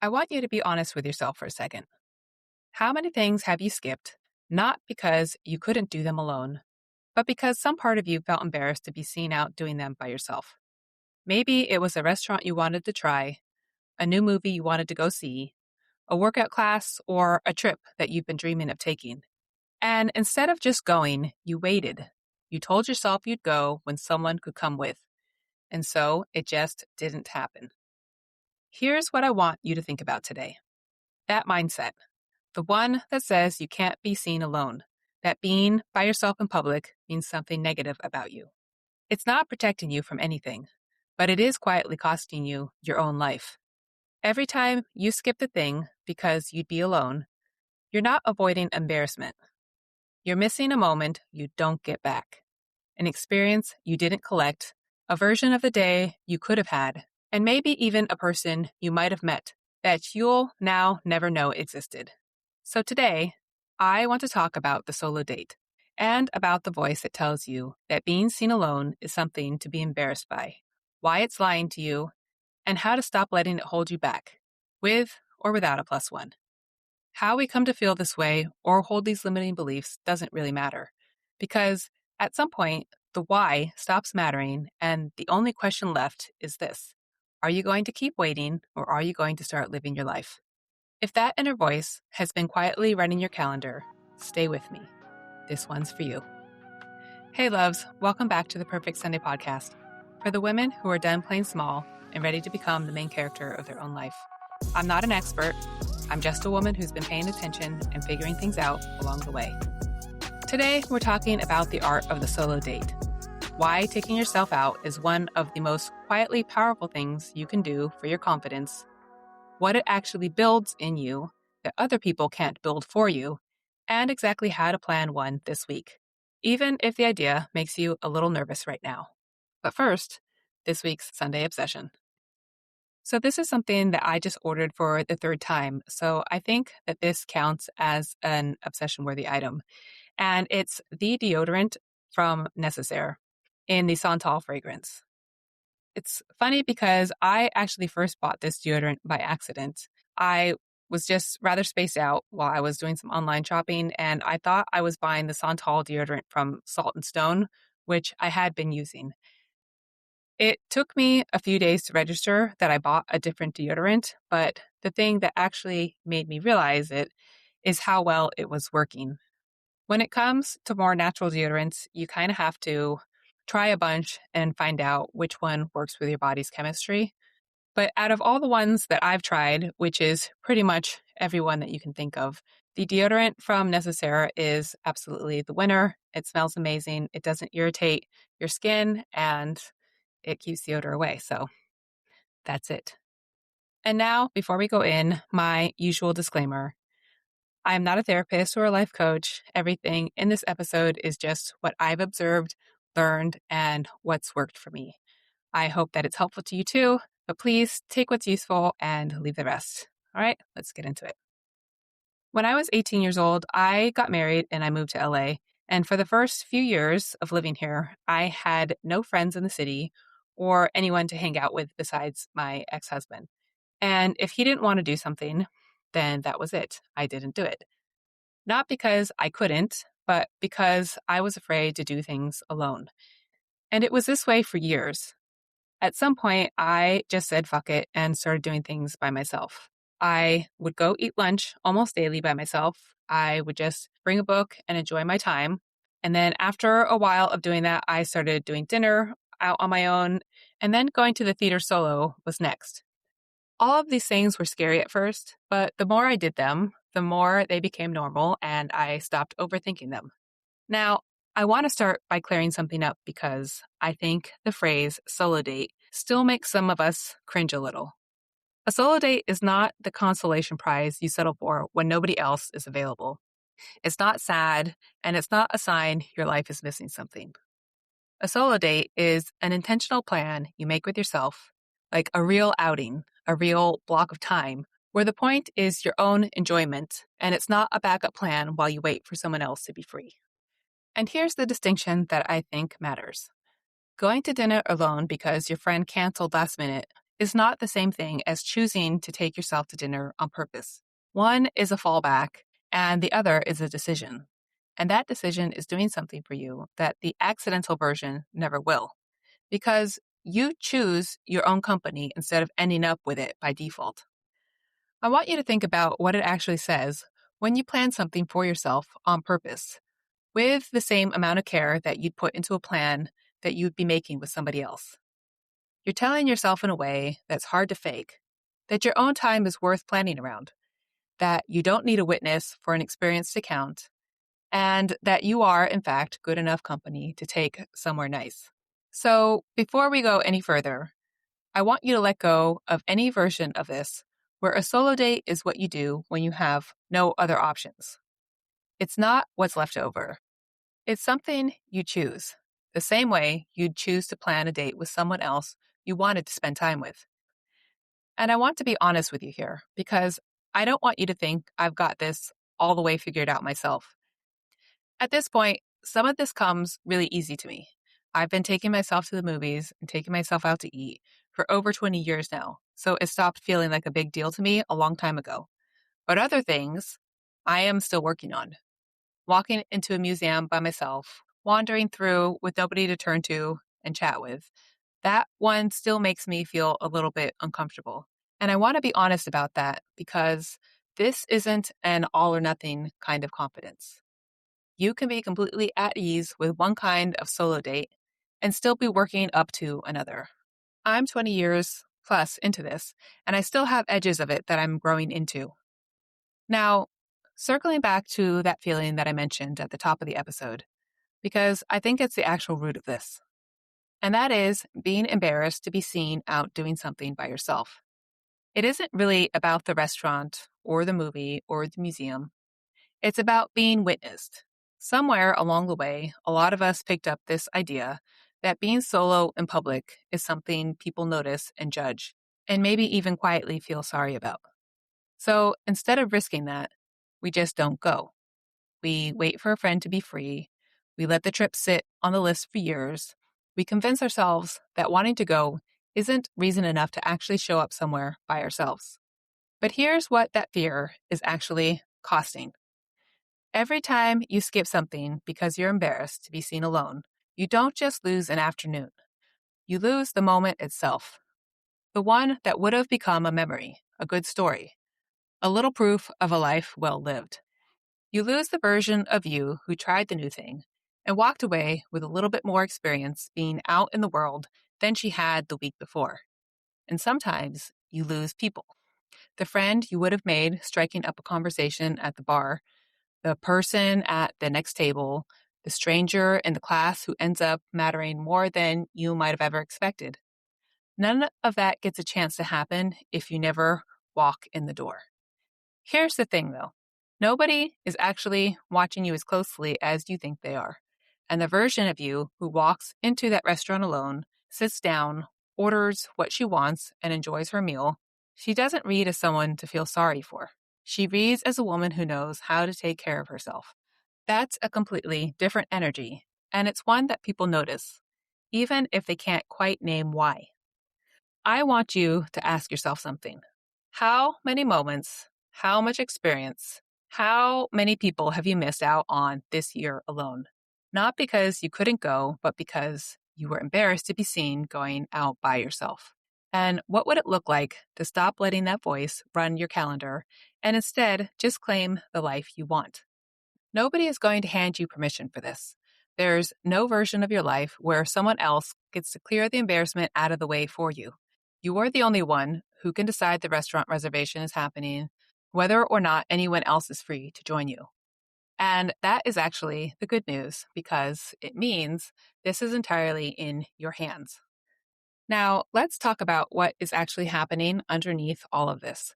I want you to be honest with yourself for a second. How many things have you skipped, not because you couldn't do them alone, but because some part of you felt embarrassed to be seen out doing them by yourself? Maybe it was a restaurant you wanted to try, a new movie you wanted to go see, a workout class, or a trip that you've been dreaming of taking. And instead of just going, you waited. You told yourself you'd go when someone could come with. And so it just didn't happen. Here's what I want you to think about today. That mindset. The one that says you can't be seen alone, that being by yourself in public means something negative about you. It's not protecting you from anything, but it is quietly costing you your own life. Every time you skip the thing because you'd be alone, you're not avoiding embarrassment. You're missing a moment you don't get back, an experience you didn't collect, a version of the day you could have had, and maybe even a person you might have met that you'll now never know existed. So today, I want to talk about the solo date and about the voice that tells you that being seen alone is something to be embarrassed by, why it's lying to you, and how to stop letting it hold you back, with or without a plus one. How we come to feel this way or hold these limiting beliefs doesn't really matter, because at some point, the why stops mattering and the only question left is this: are you going to keep waiting or are you going to start living your life? If that inner voice has been quietly running your calendar, stay with me. This one's for you. Hey loves, welcome back to the Purfect Sunday Podcast, for the women who are done playing small and ready to become the main character of their own life. I'm not an expert. I'm just a woman who's been paying attention and figuring things out along the way. Today, we're talking about the art of the solo date. Why taking yourself out is one of the most quietly powerful things you can do for your confidence, what it actually builds in you that other people can't build for you, and exactly how to plan one this week, even if the idea makes you a little nervous right now. But first, this week's Sunday obsession. So this is something that I just ordered for the third time, so I think that this counts as an obsession-worthy item. And it's the deodorant from Necessaire in the Santal fragrance. It's funny because I actually first bought this deodorant by accident. I was just rather spaced out while I was doing some online shopping, and I thought I was buying the Santal deodorant from Salt and Stone, which I had been using. It took me a few days to register that I bought a different deodorant, but the thing that actually made me realize it is how well it was working. When it comes to more natural deodorants, you kind of have to try a bunch and find out which one works with your body's chemistry. But out of all the ones that I've tried, which is pretty much every one that you can think of, the deodorant from Necessaire is absolutely the winner. It smells amazing. It doesn't irritate your skin and it keeps the odor away. So that's it. And now, before we go in, my usual disclaimer. I am not a therapist or a life coach. Everything in this episode is just what I've observed, learned, and what's worked for me. I hope that it's helpful to you too, but please take what's useful and leave the rest. All right, let's get into it. When I was 18 years old, I got married and I moved to LA. And for the first few years of living here, I had no friends in the city or anyone to hang out with besides my ex-husband. And if he didn't want to do something, then that was it. I didn't do it. Not because I couldn't, but because I was afraid to do things alone. And it was this way for years. At some point, I just said fuck it and started doing things by myself. I would go eat lunch almost daily by myself. I would just bring a book and enjoy my time. And then after a while of doing that, I started doing dinner out on my own. And then going to the theater solo was next. All of these things were scary at first, but the more I did them, the more they became normal and I stopped overthinking them. Now, I want to start by clearing something up because I think the phrase solo date still makes some of us cringe a little. A solo date is not the consolation prize you settle for when nobody else is available. It's not sad, and it's not a sign your life is missing something. A solo date is an intentional plan you make with yourself, like a real outing, a real block of time, where the point is your own enjoyment, and it's not a backup plan while you wait for someone else to be free. And here's the distinction that I think matters. Going to dinner alone because your friend canceled last minute is not the same thing as choosing to take yourself to dinner on purpose. One is a fallback, and the other is a decision. And that decision is doing something for you that the accidental version never will, because you choose your own company instead of ending up with it by default. I want you to think about what it actually says when you plan something for yourself on purpose, with the same amount of care that you'd put into a plan that you'd be making with somebody else. You're telling yourself in a way that's hard to fake that your own time is worth planning around, that you don't need a witness for an experience to count, and that you are, in fact, good enough company to take somewhere nice. So, before we go any further, I want you to let go of any version of this where a solo date is what you do when you have no other options. It's not what's left over. It's something you choose, the same way you'd choose to plan a date with someone else you wanted to spend time with. And I want to be honest with you here, because I don't want you to think I've got this all the way figured out myself. At this point, some of this comes really easy to me. I've been taking myself to the movies and taking myself out to eat for over 20 years now, so it stopped feeling like a big deal to me a long time ago. But other things, I am still working on. Walking into a museum by myself, wandering through with nobody to turn to and chat with, that one still makes me feel a little bit uncomfortable. And I want to be honest about that because this isn't an all or nothing kind of confidence. You can be completely at ease with one kind of solo date and still be working up to another. I'm 20 years plus into this, and I still have edges of it that I'm growing into. Now, circling back to that feeling that I mentioned at the top of the episode, because I think it's the actual root of this. And that is being embarrassed to be seen out doing something by yourself. It isn't really about the restaurant or the movie or the museum. It's about being witnessed. Somewhere along the way, a lot of us picked up this idea that being solo in public is something people notice and judge, and maybe even quietly feel sorry about. So instead of risking that, we just don't go. We wait for a friend to be free. We let the trip sit on the list for years. We convince ourselves that wanting to go isn't reason enough to actually show up somewhere by ourselves. But here's what that fear is actually costing. Every time you skip something because you're embarrassed to be seen alone, you don't just lose an afternoon. You lose the moment itself. The one that would have become a memory, a good story, a little proof of a life well lived. You lose the version of you who tried the new thing and walked away with a little bit more experience being out in the world than she had the week before. And sometimes you lose people. The friend you would have made striking up a conversation at the bar, the person at the next table, the stranger in the class who ends up mattering more than you might have ever expected. None of that gets a chance to happen if you never walk in the door. Here's the thing, though. Nobody is actually watching you as closely as you think they are. And the version of you who walks into that restaurant alone, sits down, orders what she wants, and enjoys her meal, she doesn't read as someone to feel sorry for. She reads as a woman who knows how to take care of herself. That's a completely different energy, and it's one that people notice, even if they can't quite name why. I want you to ask yourself something. How many moments, how much experience, how many people have you missed out on this year alone? Not because you couldn't go, but because you were embarrassed to be seen going out by yourself. And what would it look like to stop letting that voice run your calendar and instead just claim the life you want? Nobody is going to hand you permission for this. There's no version of your life where someone else gets to clear the embarrassment out of the way for you. You are the only one who can decide the restaurant reservation is happening, whether or not anyone else is free to join you. And that is actually the good news because it means this is entirely in your hands. Now, let's talk about what is actually happening underneath all of this,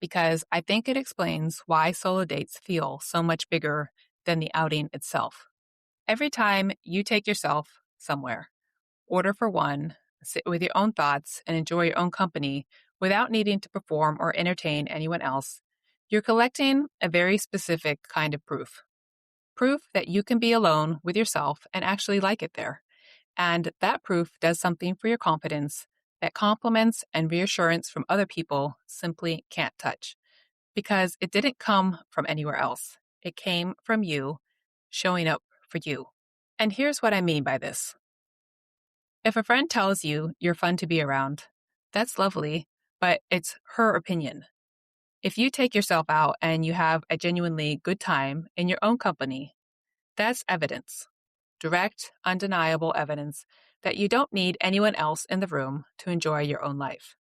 because I think it explains why solo dates feel so much bigger than the outing itself. Every time you take yourself somewhere, order for one, sit with your own thoughts, and enjoy your own company without needing to perform or entertain anyone else, you're collecting a very specific kind of proof. Proof that you can be alone with yourself and actually like it there. And that proof does something for your confidence that compliments and reassurance from other people simply can't touch because it didn't come from anywhere else. It came from you showing up for you. And here's what I mean by this. If a friend tells you you're fun to be around, that's lovely, but it's her opinion. If you take yourself out and you have a genuinely good time in your own company, that's evidence, direct, undeniable evidence that you don't need anyone else in the room to enjoy your own life.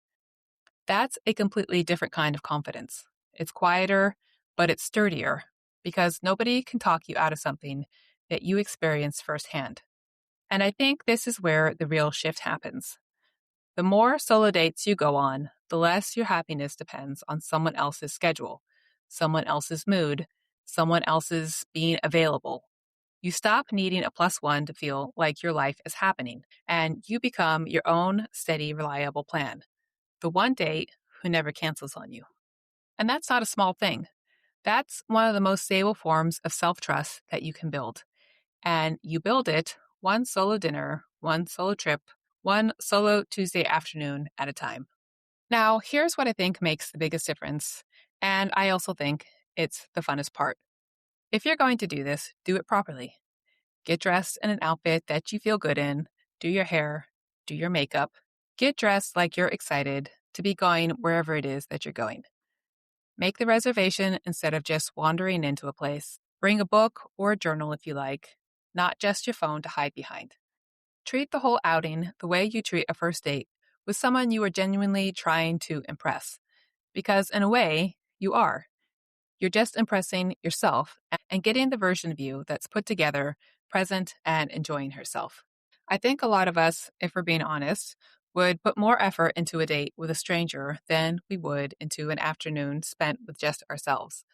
That's a completely different kind of confidence. It's quieter, but it's sturdier because nobody can talk you out of something that you experience firsthand. And I think this is where the real shift happens. The more solo dates you go on, the less your happiness depends on someone else's schedule, someone else's mood, someone else's being available. You stop needing a plus one to feel like your life is happening, and you become your own steady, reliable plan. The one date who never cancels on you. And that's not a small thing. That's one of the most stable forms of self-trust that you can build. And you build it one solo dinner, one solo trip, one solo Tuesday afternoon at a time. Now, here's what I think makes the biggest difference. And I also think it's the funnest part. If you're going to do this, do it properly. Get dressed in an outfit that you feel good in, do your hair, do your makeup, get dressed like you're excited to be going wherever it is that you're going. Make the reservation instead of just wandering into a place. Bring a book or a journal if you like, not just your phone to hide behind. Treat the whole outing the way you treat a first date with someone you are genuinely trying to impress. Because in a way, you are. You're just impressing yourself and getting the version of you that's put together, present, and enjoying herself. I think a lot of us, if we're being honest, would put more effort into a date with a stranger than we would into an afternoon spent with just ourselves.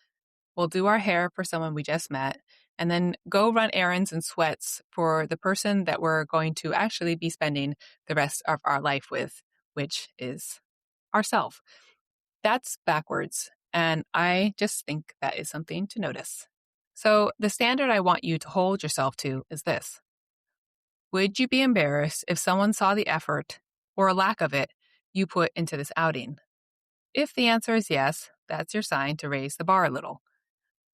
We'll do our hair for someone we just met and then go run errands in sweats for the person that we're going to actually be spending the rest of our life with, which is ourselves. That's backwards. And I just think that is something to notice. So the standard I want you to hold yourself to is this. Would you be embarrassed if someone saw the effort, or a lack of it, you put into this outing? If the answer is yes, that's your sign to raise the bar a little.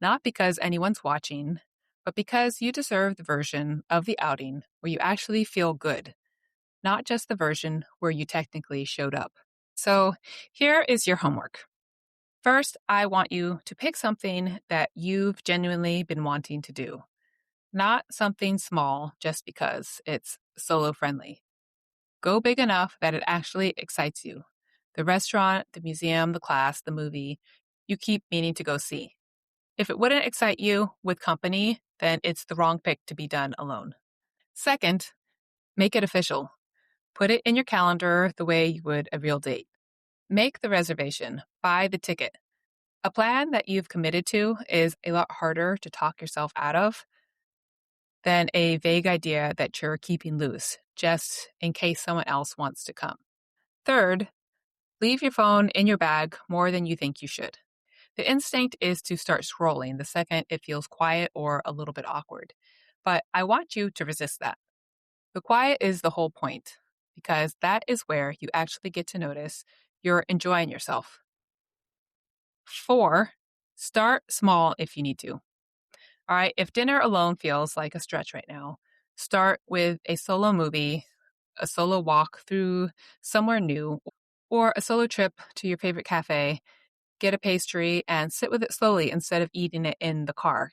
Not because anyone's watching, but because you deserve the version of the outing where you actually feel good, not just the version where you technically showed up. So here is your homework. First, I want you to pick something that you've genuinely been wanting to do. Not something small just because it's solo friendly. Go big enough that it actually excites you. The restaurant, the museum, the class, the movie you keep meaning to go see. If it wouldn't excite you with company, then it's the wrong pick to be done alone. Second, make it official. Put it in your calendar the way you would a real date. Make the reservation. Buy the ticket. A plan that you've committed to is a lot harder to talk yourself out of than a vague idea that you're keeping loose, just in case someone else wants to come. Third, leave your phone in your bag more than you think you should. The instinct is to start scrolling the second it feels quiet or a little bit awkward. But I want you to resist that. The quiet is the whole point, because that is where you actually get to notice you're enjoying yourself. 4, start small if you need to. All right, if dinner alone feels like a stretch right now, start with a solo movie, a solo walk through somewhere new, or a solo trip to your favorite cafe. Get a pastry and sit with it slowly instead of eating it in the car.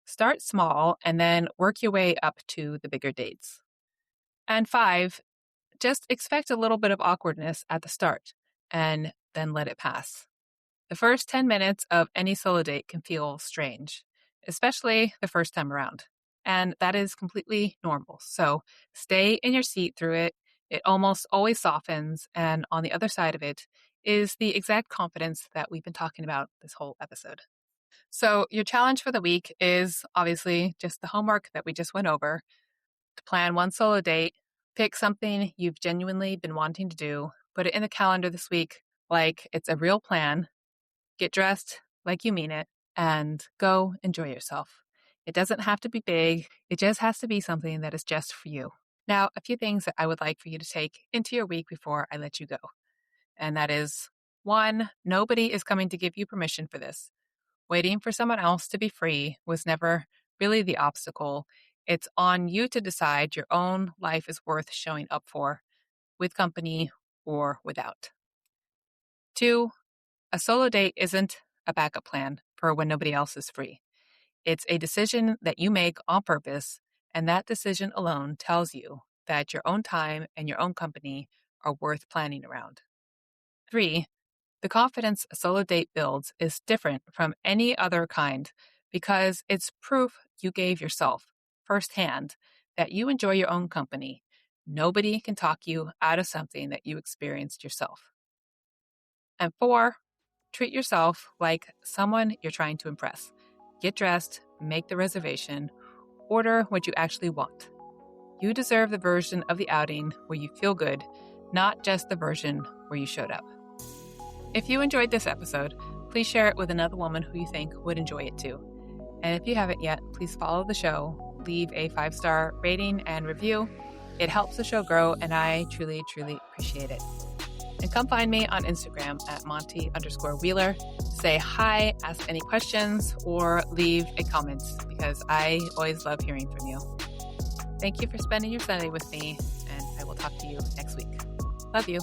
Start small and then work your way up to the bigger dates. And 5, just expect a little bit of awkwardness at the start and then let it pass. The first 10 minutes of any solo date can feel strange, especially the first time around. And that is completely normal. So stay in your seat through it. It almost always softens. And on the other side of it is the exact confidence that we've been talking about this whole episode. So your challenge for the week is obviously just the homework that we just went over. To plan one solo date, pick something you've genuinely been wanting to do, put it in the calendar this week like it's a real plan. Get dressed like you mean it, and go enjoy yourself. It doesn't have to be big. It just has to be something that is just for you. Now, a few things that I would like for you to take into your week before I let you go. And that is 1, nobody is coming to give you permission for this. Waiting for someone else to be free was never really the obstacle. It's on you to decide your own life is worth showing up for, with company or without. 2, a solo date isn't a backup plan for when nobody else is free. It's a decision that you make on purpose, and that decision alone tells you that your own time and your own company are worth planning around. 3, the confidence a solo date builds is different from any other kind because it's proof you gave yourself firsthand that you enjoy your own company. Nobody can talk you out of something that you experienced yourself. And 4, treat yourself like someone you're trying to impress. Get dressed, make the reservation, order what you actually want. You deserve the version of the outing where you feel good, not just the version where you showed up. If you enjoyed this episode, please share it with another woman who you think would enjoy it too. And if you haven't yet, please follow the show, leave a 5-star rating and review. It helps the show grow, and I truly, truly appreciate it. And come find me on Instagram at Monty_Wheeler. Say hi, ask any questions, or leave a comment because I always love hearing from you. Thank you for spending your Sunday with me, and I will talk to you next week. Love you.